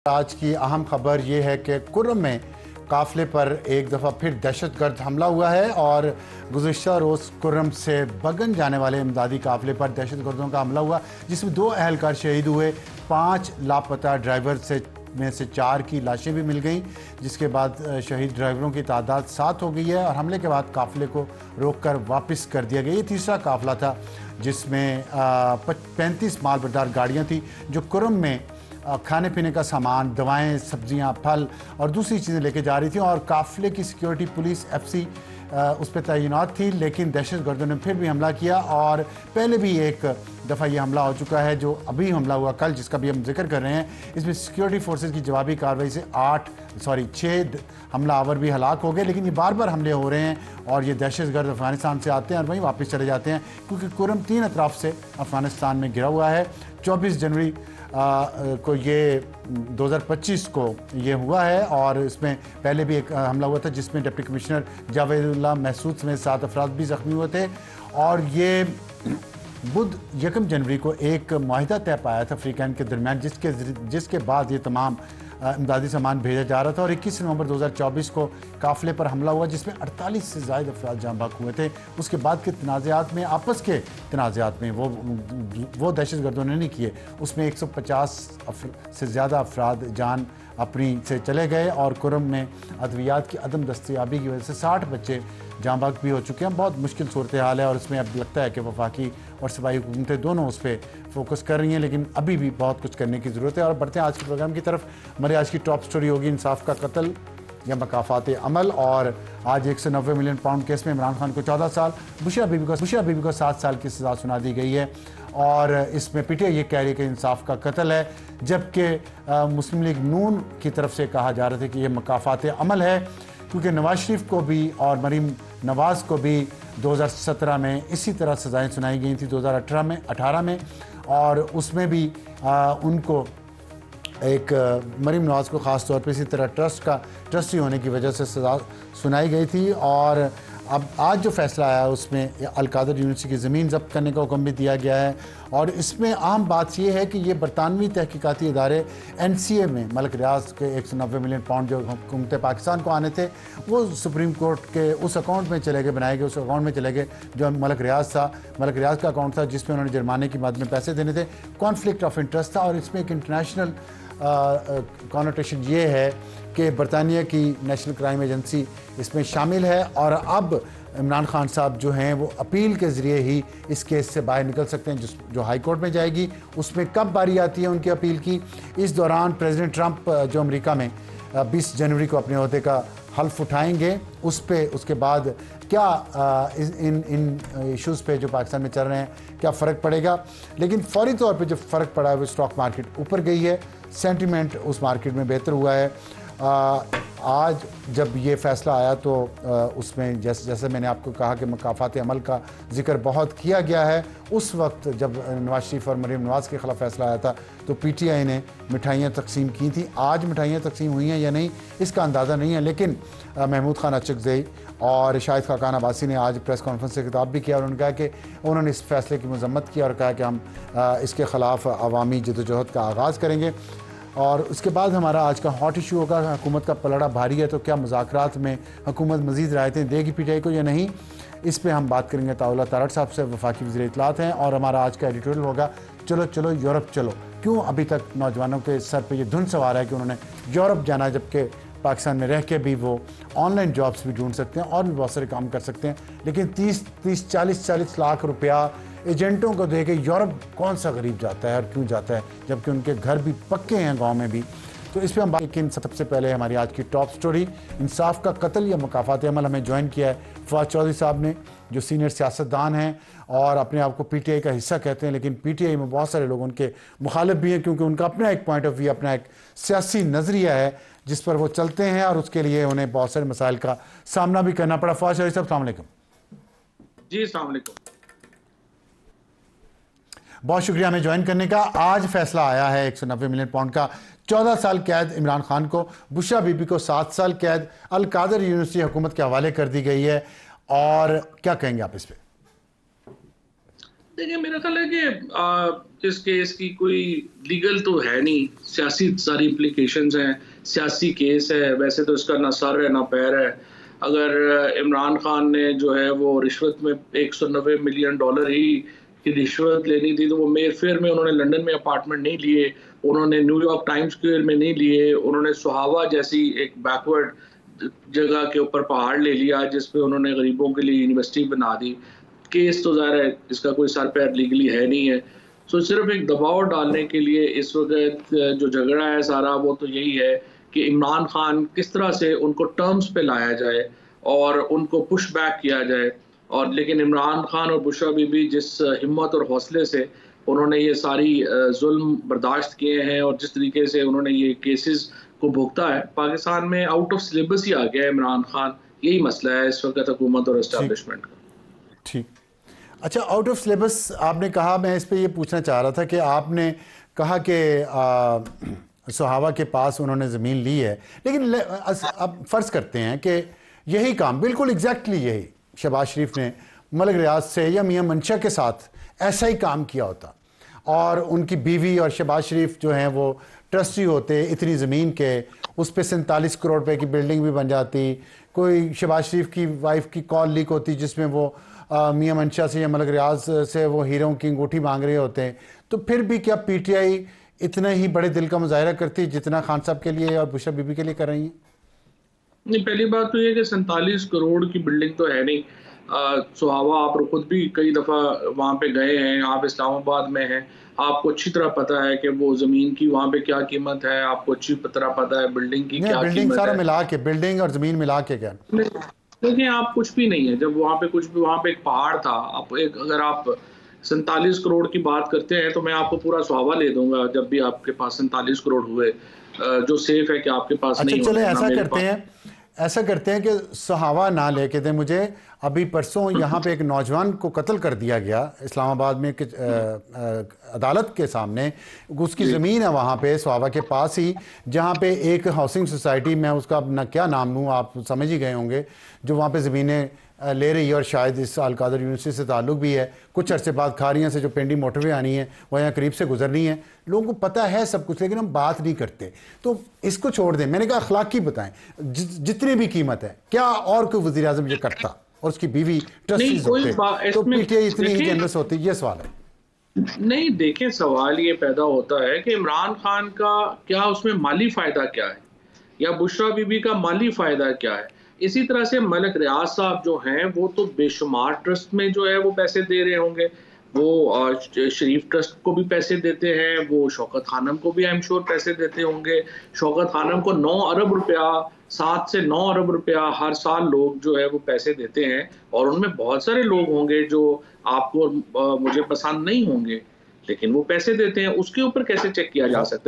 आज की अहम खबर ये है कि कुर्रम में काफिले पर एक दफ़ा फिर दहशतगर्द हमला हुआ है और गुज़िश्ता रोज़ कुर्रम से बगन जाने वाले इमदादी काफिले पर दहशतगर्दों का हमला हुआ, जिसमें 2 अहलकार शहीद हुए। 5 लापता ड्राइवर में से 4 की लाशें भी मिल गईं, जिसके बाद शहीद ड्राइवरों की तादाद 7 हो गई है और हमले के बाद काफिले को रोककर वापस कर दिया गया। ये तीसरा काफिला था जिसमें 35 मालबरदार गाड़ियाँ थी जो कुर्रम में खाने पीने का सामान, दवाएं, सब्जियां, फल और दूसरी चीज़ें लेके जा रही थी और काफिले की सिक्योरिटी पुलिस एफसी उस पर तैनात थी। लेकिन दहशतगर्दों ने फिर भी हमला किया और पहले भी एक दफ़ा ये हमला हो चुका है, जो अभी हमला हुआ कल, जिसका भी हम जिक्र कर रहे हैं। इसमें सिक्योरिटी फोर्सेस की जवाबी कार्रवाई से 6 हमलावर भी हलाक हो गए। लेकिन ये बार बार हमले हो रहे हैं और ये दहशतगर्द अफगानिस्तान से आते हैं और वहीं वापस चले जाते हैं, क्योंकि कुर्रम 3 अतराफ से अफगानिस्तान में घिरा हुआ है। 24 जनवरी को ये 2025 को ये हुआ है और इसमें पहले भी एक हमला हुआ था जिसमें डिप्टी कमिश्नर जावेदुल्लाह महसूद समेत 7 अफराद भी ज़ख्मी हुए थे। और ये बुध 1 जनवरी को एक मुआहिदा तय पाया था अफ्रीकैन के दरमियान, जिसके बाद ये तमाम इमदादी सामान भेजा जा रहा था। और 21 नवंबर 2024 को काफिले पर हमला हुआ जिसमें 48 से ज़्यादा अफराद जाँ बहक हुए थे। उसके बाद के तनाज़ात में, आपस के तनाज़ात में वो दहशतगर्दों ने नहीं किए, उसमें 150 से ज़्यादा अफराद जान अपनी से चले गए और कुर्रम में अद्वियात की अदम दस्तयाबी की वजह से 60 बच्चे जाँ बहक भी हो चुके हैं। बहुत मुश्किल सूरत हाल है और इसमें अब लगता है कि वफाकी और सूबाई हुकूमतें दोनों उस पर फोकस कर रही हैं, लेकिन अभी भी बहुत कुछ करने की ज़रूरत है। और बढ़ते हैं आज के प्रोग्राम की तरफ। हमारी आज की टॉप स्टोरी होगी इंसाफ का कत्ल या मकाफात अमल। और आज 190 मिलियन पाउंड केस में इमरान खान को 14 साल, बुशरा बीबी को 7 साल की सज़ा सुना दी गई है। और इसमें पीटीआई ये कह रही है कि इंसाफ का कत्ल है, जबकि मुस्लिम लीग नून की तरफ से कहा जा रहा था कि यह मकाफात अमल है, क्योंकि नवाज शरीफ को भी और मरीम नवाज़ को भी 2017 में इसी तरह सज़ाएँ सुनाई गई थी, 2018 में और उसमें भी उनको एक मरीम नवाज़ को ख़ास तौर पे इसी तरह ट्रस्टी होने की वजह से सज़ा सुनाई गई थी। और अब आज जो फैसला आया उसमें अलकादर यूनिवर्सिटी की ज़मीन जब्त करने का हुक्म भी दिया गया है। और इसमें आम बात यह है कि ये बरतानवी तहकीकाती इदारे NCA में मलिक रियाज के 190 मिलियन पाउंड जो हुकूमत पाकिस्तान को आने थे, वो सुप्रीम कोर्ट के उस अकाउंट में चले गए, बनाए गए उस अकाउंट में चले गए जो मलिक रियाज का अकाउंट था, जिसमें उन्होंने जुर्माने की मद में पैसे देने थे। कॉन्फ्लिक्ट ऑफ इंटरेस्ट था और इसमें एक इंटरनेशनल कॉनोटेशन ये है कि बरतानिया की नेशनल क्राइम एजेंसी इसमें शामिल है। और अब इमरान खान साहब जो हैं वो अपील के ज़रिए ही इस केस से बाहर निकल सकते हैं, जो हाई कोर्ट में जाएगी। उसमें कब बारी आती है उनकी अपील की, इस दौरान प्रेसिडेंट ट्रंप जो अमेरिका में 20 जनवरी को अपने ओहदे का हल्फ उठाएंगे, उसके बाद क्या इन इश्यूज़ पे जो पाकिस्तान में चल रहे हैं क्या फ़र्क पड़ेगा। लेकिन फौरी तौर पे जो फ़र्क पड़ा है वो स्टॉक मार्केट ऊपर गई है, सेंटिमेंट उस मार्केट में बेहतर हुआ है। आज जब ये फ़ैसला आया तो उसमें जैसे मैंने आपको कहा कि मकाफात अमल का जिक्र बहुत किया गया है। उस वक्त जब नवाज शरीफ और मरीम नवाज़ के ख़िलाफ़ फ़ैसला आया था तो PTI ने मिठाइयाँ तकसीम की थी। आज मिठाइयाँ तकसीम हुई हैं या नहीं इसका अंदाज़ा नहीं है, लेकिन महमूद खान अचकज़ई और शाहिद खाकान अब्बासी ने आज प्रेस कॉन्फ्रेंस से खिताब भी किया और उन्होंने कहा कि उन्होंने इस फैसले की मज़म्मत की और कहा कि हम इसके ख़िलाफ़ अवामी जदोजहद का आगाज़ करेंगे। और उसके बाद हमारा आज का हॉट इशू होगा, हुकूमत का पलड़ा भारी है तो क्या मुज़ाकरात में हुकूमत मज़ीद रायतें देगी PTI को या नहीं, इस पर हम बात करेंगे। ताउला तारड़ साहब से, वफाकी वज़ीर इत्तलात हैं। और हमारा आज का एडिटोरियल होगा चलो चलो यूरोप चलो, क्यों अभी तक नौजवानों के सर पर यह धुन सवार है कि उन्होंने यूरोप जाना है, जबकि पाकिस्तान में रह के भी वो ऑनलाइन जॉब्स भी ढूंढ सकते हैं और भी बहुत सारे काम कर सकते हैं। लेकिन 30-40 लाख रुपया एजेंटों को दे के यूरोप कौन सा गरीब जाता है और क्यों जाता है, जबकि उनके घर भी पक्के हैं गांव में भी। तो इस पर हम बात। लेकिन सबसे पहले हमारी आज की टॉप स्टोरी, इंसाफ का कत्ल या मकाफात अमल। हमें ज्वाइन किया है फवाद चौधरी साहब ने, जो सीनियर सियासतदान हैं और अपने आप को PTI का हिस्सा कहते हैं, लेकिन PTI में बहुत सारे लोग उनके मुखालिफ भी हैं, क्योंकि उनका अपना एक पॉइंट ऑफ व्यू, अपना एक सियासी नज़रिया है जिस पर वो चलते हैं और उसके लिए उन्हें बहुत सारे मसाइल का सामना भी करना पड़ा। फवाद चौधरी साहब अस्सलाम वालेकुम। जी अस्सलाम वालेकुम, बहुत शुक्रिया हमें ज्वाइन करने का। आज फैसला आया है 190 मिलियन पाउंड का, 14 साल कैद इमरान खान को, बुशरा बीबी को 7 साल कैद अलकादर यूनिवर्सिटी हुकूमत के हवाले कर दी गई है। और क्या कहेंगे आप इस पर? देखिए, मेरा ख्याल है कि इस केस की कोई लीगल तो है नहीं, सियासी सारी इम्प्लीकेशंस हैं, सियासी केस है। वैसे तो इसका ना सर है ना पैर है। अगर इमरान खान ने जो है वो रिश्वत में $190 मिलियन ही की रिश्वत लेनी थी, तो वो मेयर फेयर में उन्होंने लंदन में अपार्टमेंट नहीं लिए, उन्होंने न्यूयॉर्क टाइम्स स्क्वायर में नहीं लिए, उन्होंने सुहावा जैसी एक बैकवर्ड जगह के ऊपर पहाड़ ले लिया जिसपे उन्होंने गरीबों के लिए यूनिवर्सिटी बना दी। केस तो ज़ाहिर है इसका कोई सर पैर लीगली है नहीं है। सो सिर्फ एक दबाव डालने के लिए इस वक्त जो झगड़ा है सारा, वो तो यही है कि इमरान खान किस तरह से उनको टर्म्स पे लाया जाए और उनको पुश बैक किया जाए। और लेकिन इमरान खान और बुशरा बीबी जिस हिम्मत और हौसले से उन्होंने ये सारी जुल्म बर्दाश्त किए हैं और जिस तरीके से उन्होंने ये केसेस को भुगता है, पाकिस्तान में आउट ऑफ सिलेबस ही आ गया है इमरान खान। यही मसला है इस वक्त हुकूमत और एस्टेब्लिशमेंट का। ठीक। अच्छा, आउट ऑफ सिलेबस आपने कहा, मैं इस पे ये पूछना चाह रहा था कि आपने कहा कि सुहावा के पास उन्होंने ज़मीन ली है, लेकिन अब फ़र्ज़ करते हैं कि यही काम बिल्कुल एग्जैक्टली यही शहबाज शरीफ ने मलिक रियाज से या मियां मंशा के साथ ऐसा ही काम किया होता और उनकी बीवी और शहबाज शरीफ जो हैं वो ट्रस्टी होते, इतनी ज़मीन के उस पर 47 करोड़ रुपए की बिल्डिंग भी बन जाती। कोई शहबाज शरीफ की वाइफ की कॉल लीक होती जिसमें वो मियां मंशा से या मलिक रियाज से वो हीरों की अंगूठी मांग रहे होते हैं, तो फिर भी क्या पीटीआई इतना ही बड़े दिल का मुजाहरा करती है जितना खान साहब के लिए और बुशरा बीबी के लिए कर रही है? नहीं, पहली बात तो ये कि 47 करोड़ की बिल्डिंग तो है नहीं। सुहावा, आप खुद भी कई दफ़ा वहाँ पे गए हैं, आप इस्लामाबाद में हैं, आपको अच्छी तरह पता है कि वो ज़मीन की वहाँ पे क्या कीमत है, आपको अच्छी तरह पता है बिल्डिंग की क्या बिल्डिंग कीमत सारा है। मिला के, बिल्डिंग और ज़मीन मिला के क्या? देखिए, आप कुछ भी नहीं है। जब वहाँ पे कुछ भी, वहाँ पे एक पहाड़ था, आप एक अगर आप 47 करोड़ की बात करते हैं तो मैं आपको पूरा सुहावा ले दूंगा जब भी आपके पास 47 करोड़ हुए, जो सेफ है कि आपके पास अच्छा नहीं चले, होने। ऐसा करते हैं कि सुहावा ना लेके दें मुझे। अभी परसों यहाँ पे एक नौजवान को कत्ल कर दिया गया इस्लामाबाद में अदालत के सामने। उसकी ज़मीन है वहाँ पे सुहावा के पास ही, जहाँ पे एक हाउसिंग सोसाइटी, मैं उसका अपना क्या नाम लूँ, आप समझ ही गए होंगे, जो वहाँ पे ज़मीनें ले रही है और शायद इस अलकादर यूनिवर्सिटी से ताल्लुक़ भी है। कुछ अरसे बाद खारियाँ से जो पेंडी मोटरवे आनी है वो यहाँ करीब से गुजरनी है। लोगों को पता है सब कुछ, लेकिन हम बात नहीं करते। तो इसको छोड़ दें, मैंने कहा अखलाकी बताएं, जितनी भी कीमत है, क्या और कोई वज़ीर आज़म ये करता और उसकी बीवी ट्रस्टीज होते तो पीटीआई इतनी ही जेनरस होती? ये सवाल है। नहीं, देखें, सवाल ये पैदा होता है कि इमरान खान का क्या उसमें माली फ़ायदा क्या है, या बुशरा बीबी का माली फ़ायदा क्या है। इसी तरह से मलिक रियाज साहब जो हैं वो तो बेशुमार ट्रस्ट में जो है वो पैसे दे रहे होंगे। वो शरीफ ट्रस्ट को भी पैसे देते हैं, वो शौकत खानम को भी आई एम श्योर पैसे देते होंगे। शौकत खानम को 9 अरब रुपया, 7 से 9 अरब रुपया हर साल लोग जो है वो पैसे देते हैं। और उनमें बहुत सारे लोग होंगे जो आपको मुझे पसंद नहीं होंगे, लेकिन वो पैसे देते हैं। उसके ऊपर कैसे चेक किया जा सकता है?